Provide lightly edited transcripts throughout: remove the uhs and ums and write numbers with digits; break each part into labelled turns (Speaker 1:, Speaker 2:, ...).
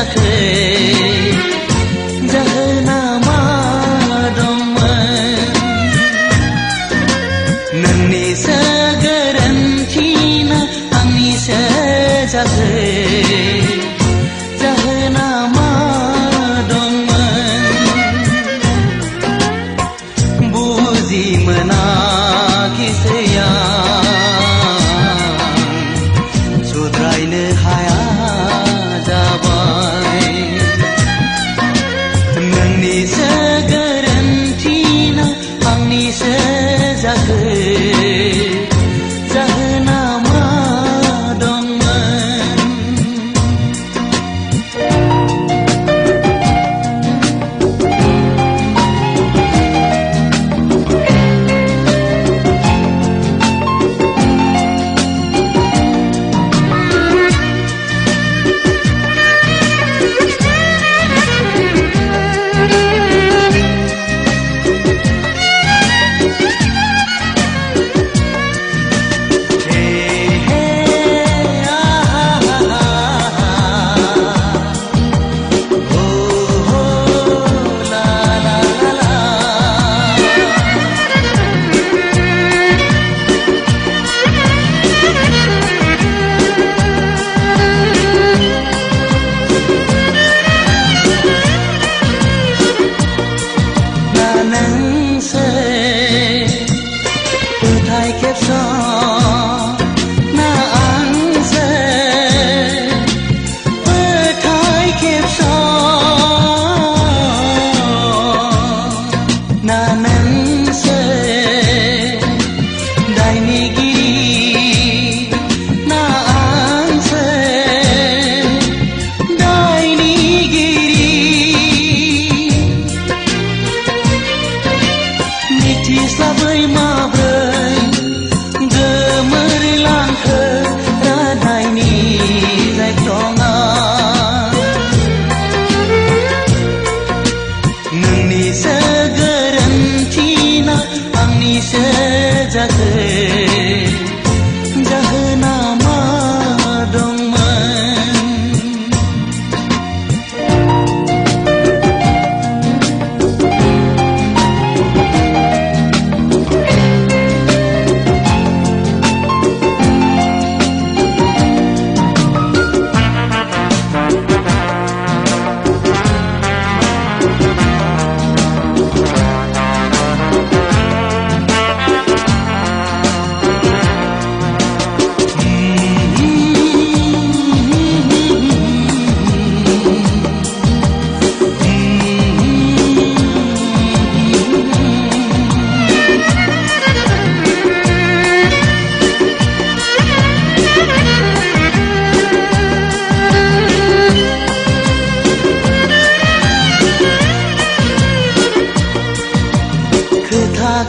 Speaker 1: जाखो जाहोना मा दंमोन नोंनिसो गोरोन्थि ना आंनिसो जाखो जाहोना मा दंमोन बुजि मोनाखिसै आं सुद्रायनो हाया जाबाय नोंनिसो गोरोन्थि ना आंनिसो जाखो जाहोना मा दंमोन नोंनिसो गोरोन्थि ना आंनिसो जाखो जाहोना मा दंमोन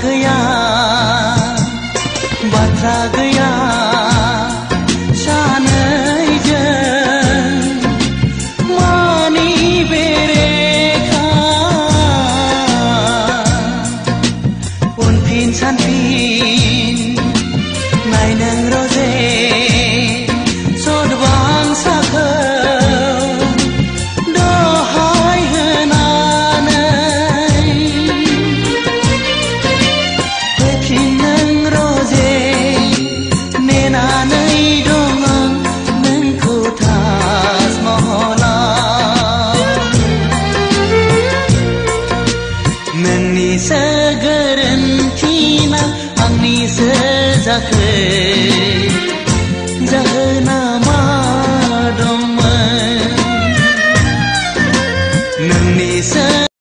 Speaker 1: गैया बाथ्रा गैया सानैजों मानि बेरेखा उनफिन सानफिन नाय नों रजे सदबां साखौ नोंनिसो गोरोन्थि ना आंनिसो जाखो